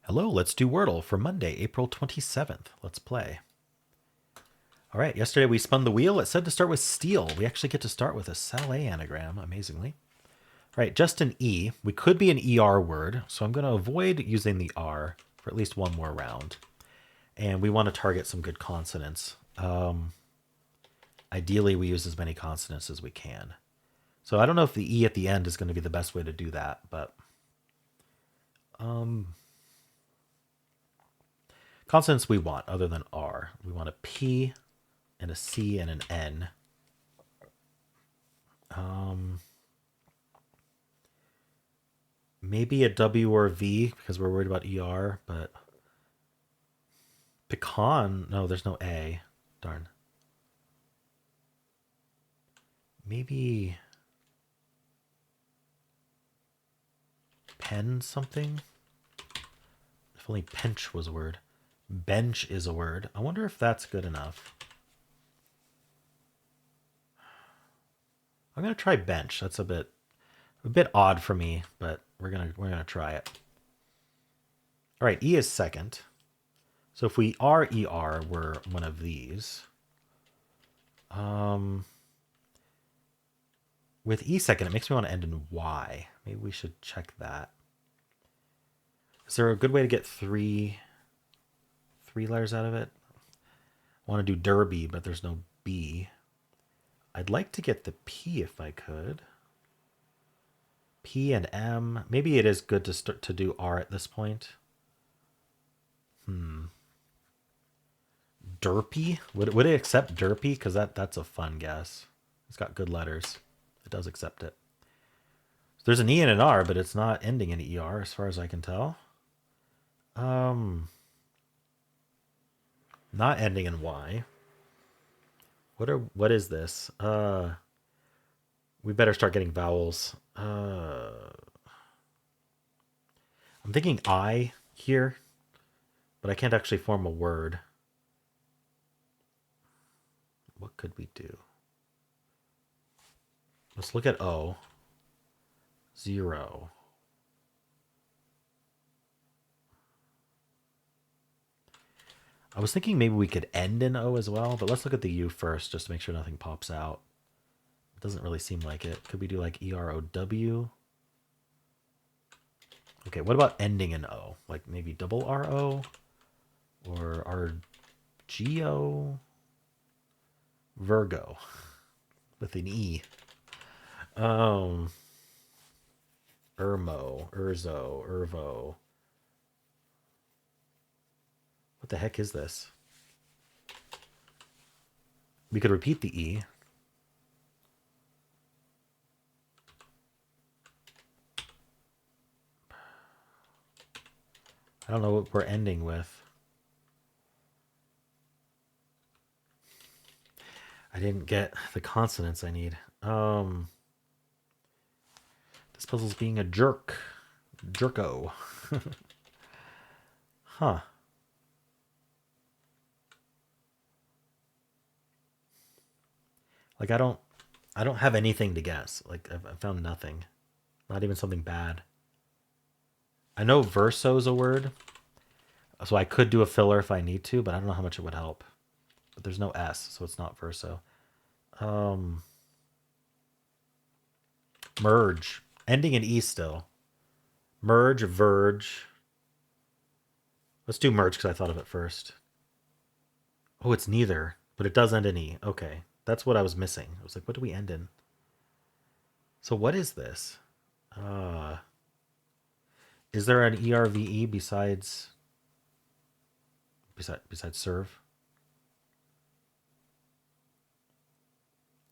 Hello, let's do Wordle for Monday, April 27th. Let's play. All right, yesterday we spun the wheel. It said to start with steel. We actually get to start with a cell A anagram, amazingly. All right, just an E. We could be an ER word, so I'm going to avoid using the R for at least one more round. And we want to target some good consonants. Ideally, we use as many consonants as we can. So I don't know if the E at the end is going to be the best way to do that, but consonants we want other than R. We want a P and a C and an N. Maybe a W or a V because we're worried about ER, but pecan, no, there's no A. Darn. Maybe pen something? If only pench was a word. Bench is a word. I wonder if that's good enough. I'm gonna try bench. That's a bit odd for me, but we're gonna try it. All right, E is second. So if we are ER, we're one of these. With E second, it makes me want to end in Y. Maybe we should check that. Is there a good way to get three letters out of it? I want to do Derby, but there's no B. I'd like to get the P if I could. P and M. Maybe it is good to start to do R at this point. Derpy? Would it accept Derpy? Because that's a fun guess. It's got good letters. It does accept it. So there's an E and an R, but it's not ending in ER as far as I can tell. Not ending in Y. What is this? We better start getting vowels. I'm thinking I here, but I can't actually form a word. What could we do? Let's look at O. 0. I was thinking maybe we could end in O as well, but let's look at the U first just to make sure nothing pops out. It doesn't really seem like it. Could we do like EROW? Okay, what about ending in O? Like maybe double RO or RGO? Virgo with an E. Ermo, Urzo, Irvo. What the heck is this? We could repeat the E. I don't know what we're ending with. I didn't get the consonants I need. This puzzle's being a jerk. Jerko. Huh. Like I don't have anything to guess. Like I've found nothing. Not even something bad. I know verso's a word, so I could do a filler if I need to, but I don't know how much it would help. But there's no S, so it's not verso. Merge. Ending in E still. Merge, verge. Let's do merge because I thought of it first. Oh, it's neither, but it does end in E. Okay. That's what I was missing. I was like, what do we end in? So what is this? Is there an ERVE besides serve?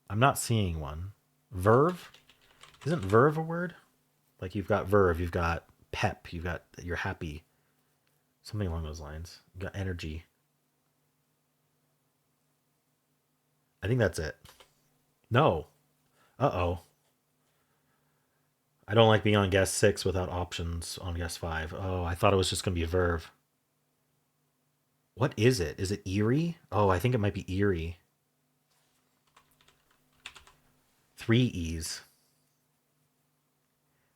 I'm not seeing one. Verve? Isn't verve a word? Like you've got verve, you've got pep, you've got you're happy. Something along those lines. You've got energy. I think that's it. No. Uh-oh. I don't like being on guess 6 without options on guess 5. Oh, I thought it was just going to be a verve. What is it? Is it eerie? Oh, I think it might be eerie. 3 E's.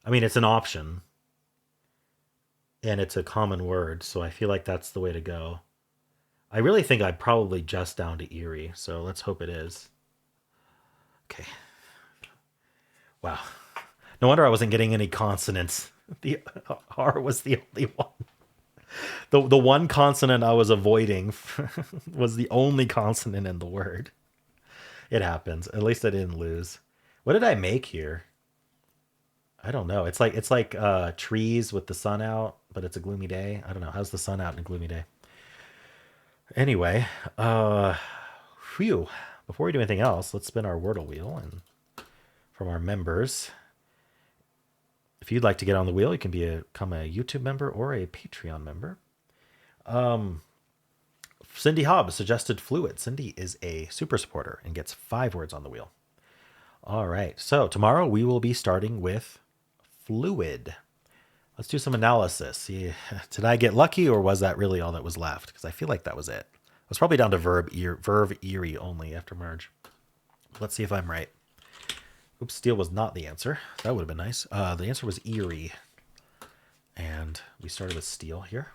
I mean, it's an option. and it's a common word, so I feel like that's the way to go. I really think I'm probably just down to Erie, so let's hope it is. Okay. Wow. No wonder I wasn't getting any consonants. The R was the only one. The one consonant I was avoiding was the only consonant in the word. It happens. At least I didn't lose. What did I make here? I don't know. It's like trees with the sun out, but it's a gloomy day. I don't know. How's the sun out in a gloomy day? Anyway, phew. Before we do anything else, let's spin our Wordle wheel and from our members. If you'd like to get on the wheel, you can become a YouTube member or a Patreon member. Cindy Hobbs suggested fluid. Cindy is a super supporter and gets 5 words on the wheel. All right. So tomorrow we will be starting with fluid. Let's do some analysis. See, did I get lucky or was that really all that was left? Because I feel like that was it. I was probably down to verb Erie only after merge. Let's see if I'm right. Oops, steel was not the answer. That would have been nice. The answer was Erie. And we started with steel here.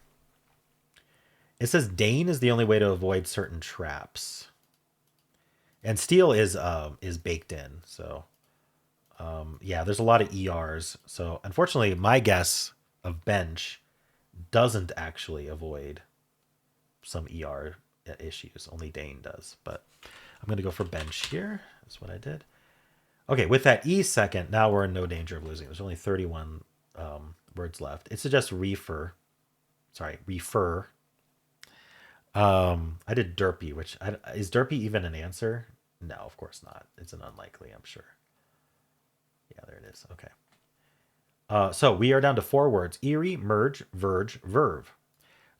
It says Dane is the only way to avoid certain traps. And steel is baked in. So, yeah, there's a lot of ERs. So, unfortunately, my guess of bench doesn't actually avoid some ER issues. Only Dane does. But I'm going to go for bench here. That's what I did. Okay, with that E second, now we're in no danger of losing. There's only 31 words left. It suggests refer. Sorry, refer. I did derpy, which is derpy even an answer? No, of course not. It's an unlikely, I'm sure. Yeah, there it is. Okay. So we are down to 4 words: Erie, merge, verge, verve.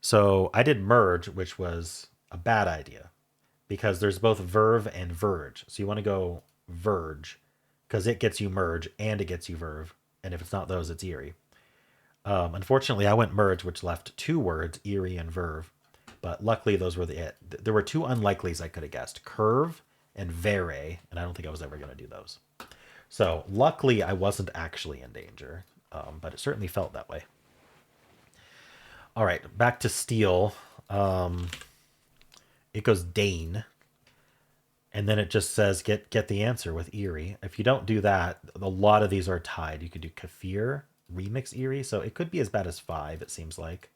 So I did merge, which was a bad idea because there's both verve and verge. So you want to go verge because it gets you merge and it gets you verve. And if it's not those, it's Erie. Unfortunately, I went merge, which left 2 words, Erie and verve. But luckily, those were there were 2 unlikelies I could have guessed: curve and vere, and I don't think I was ever going to do those. So luckily, I wasn't actually in danger, but it certainly felt that way. All right, back to steel. It goes Dane, and then it just says get the answer with Erie. If you don't do that, a lot of these are tied. You could do Kafir, remix Erie, so it could be as bad as 5. It seems like.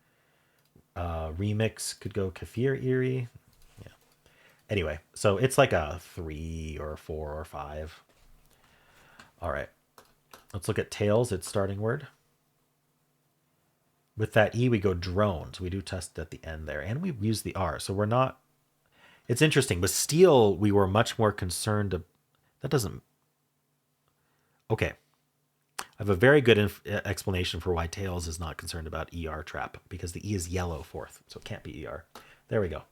Remix could go Kafir Erie. Yeah. Anyway, so it's like a 3 or 4 or 5. All right. Let's look at tails, its starting word. With that E, we go drone. So we do test at the end there. And we use the R. So we're not... It's interesting. With steel, we were much more concerned... That doesn't... Okay. I have a very good explanation for why tails is not concerned about ER trap. Because the E is yellow fourth. So it can't be ER. There we go.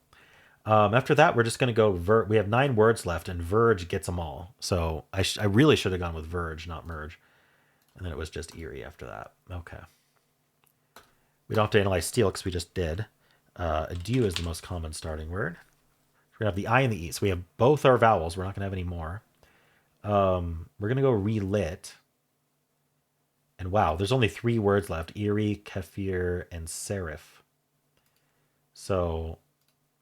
After that, we're just going to go... We have 9 words left, and verge gets them all. So I really should have gone with verge, not merge. And then it was just Erie after that. Okay. We don't have to analyze steel because we just did. Adieu is the most common starting word. We're going to have the I and the E. So we have both our vowels. We're not going to have any more. We're going to go relit. And wow, there's only 3 words left. Erie, Kefir, and serif. So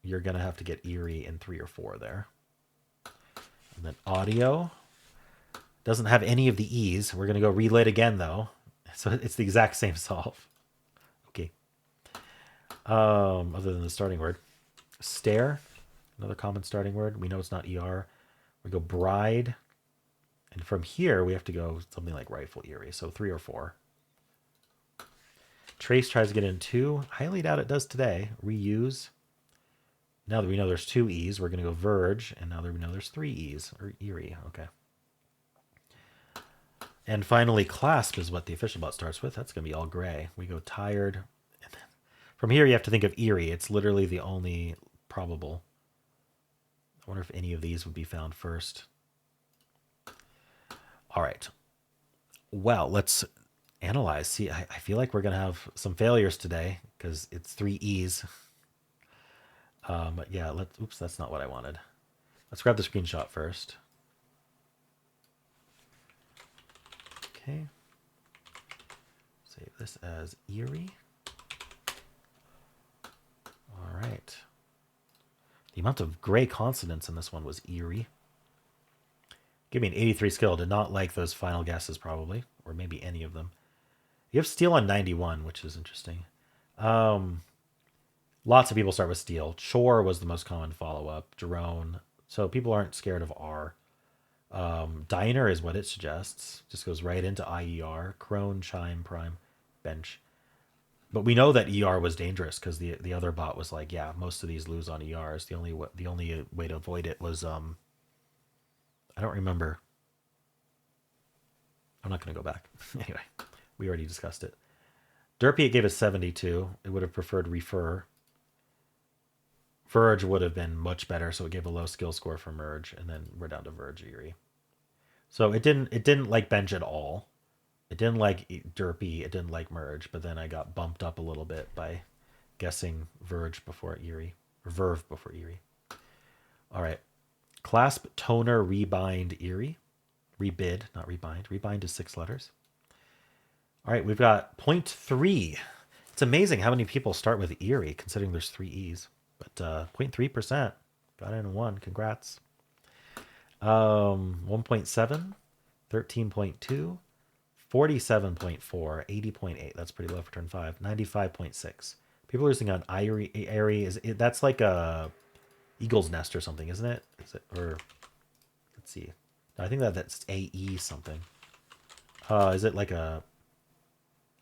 you're going to have to get Erie in 3 or 4 there. And then audio. Doesn't have any of the E's. We're going to go relit again, though. So it's the exact same solve. Okay. Other than the starting word. Stare, another common starting word. We know it's not ER. We go bride. And from here, we have to go something like rifle Erie. So 3 or 4. Trace tries to get in 2. Highly doubt it does today. Reuse. Now that we know there's 2 E's, we're going to go verge. And now that we know there's 3 E's. Or Erie. Okay. And finally, clasp is what the official bot starts with. That's going to be all gray. We go tired. From here, you have to think of Erie. It's literally the only probable. I wonder if any of these would be found first. All right. Well, let's analyze. See, I feel like we're going to have some failures today because it's 3 E's. But yeah, oops, that's not what I wanted. Let's grab the screenshot first. Okay. Save this as Erie. The amount of gray consonants in this one was eerie. Give me an 83 skill. Did not like those final guesses, probably. Or maybe any of them. You have steel on 91, which is interesting. Lots of people start with steel. Chore was the most common follow-up. Drone. So people aren't scared of R. Diner is what it suggests. Just goes right into IER. Crone, chime, prime, bench. But we know that ER was dangerous because the other bot was like, yeah, most of these lose on ERs. The only way to avoid it was I don't remember. I'm not going to go back. Anyway, we already discussed it. Derpy, it gave us 72. It would have preferred refer. Verge would have been much better, so it gave a low skill score for merge, and then we're down to Verge Eerie. So it didn't like bench at all. It didn't like Derpy. It didn't like merge, but then I got bumped up a little bit by guessing Verge before Eerie, or Verve before Eerie. All right. Clasp, toner, rebind, Eerie. Rebid, not rebind. Rebind is 6 letters. All right, we've got 0.3. It's amazing how many people start with Eerie, considering there's 3 E's. But 0.3%. Got it in 1. Congrats. 1.7, 13.2, 47.4, 80.8. That's pretty low for turn 5. 95.6. People are using on Airy. That's like a eagle's nest or something, isn't it? Is it, or let's see. I think that's AE something. Is it like a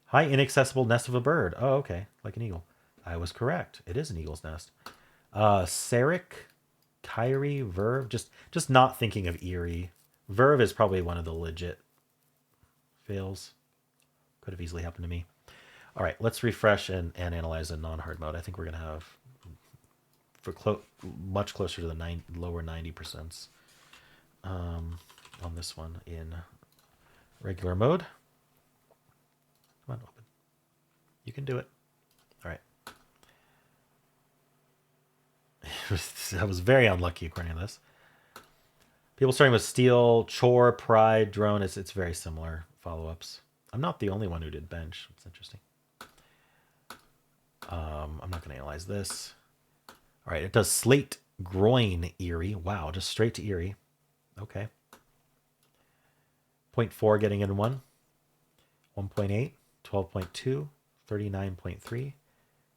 high inaccessible nest of a bird? Oh, okay, like an eagle. I was correct. It is an eagle's nest. Seric, Kyrie, Verve. Just not thinking of Eerie. Verve is probably one of the legit fails. Could have easily happened to me. All right, let's refresh and analyze in non-hard mode. I think we're going to have much closer to the lower 90% on this one in regular mode. Come on, open. You can do it. All right. I was very unlucky according to this. People starting with steel, chore, pride, drone. It's very similar follow-ups. I'm not the only one who did bench. It's interesting. I'm not going to analyze this. All right, it does slate, groin, Eerie. Wow, just straight to Eerie. Okay. 0.4 getting in 1. 1.8, 12.2, 39.3,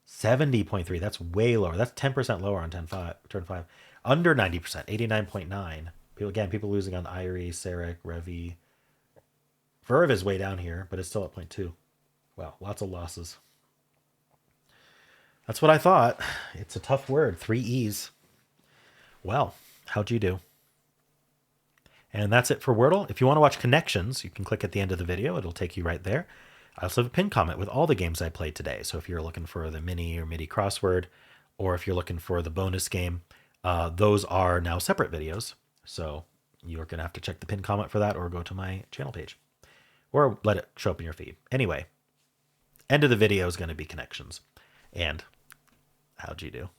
70.3. That's way lower. That's 10% lower on turn 5. Under 90%, 89.9. People losing on Irie, Sarek, Revi. Verve is way down here, but it's still at 0.2. Wow, lots of losses. That's what I thought. It's a tough word. 3 E's. Well, how'd you do? And that's it for Wordle. If you want to watch connections, you can click at the end of the video. It'll take you right there. I also have a pin comment with all the games I played today. So if you're looking for the mini or MIDI crossword, or if you're looking for the bonus game, those are now separate videos. So you're going to have to check the pin comment for that or go to my channel page or let it show up in your feed. Anyway, end of the video is going to be connections. And how'd you do?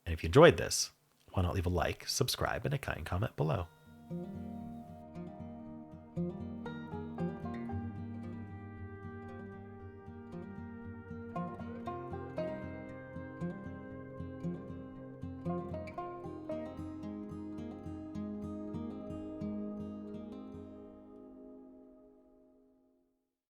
And if you enjoyed this, why not leave a like, subscribe, and a kind comment below.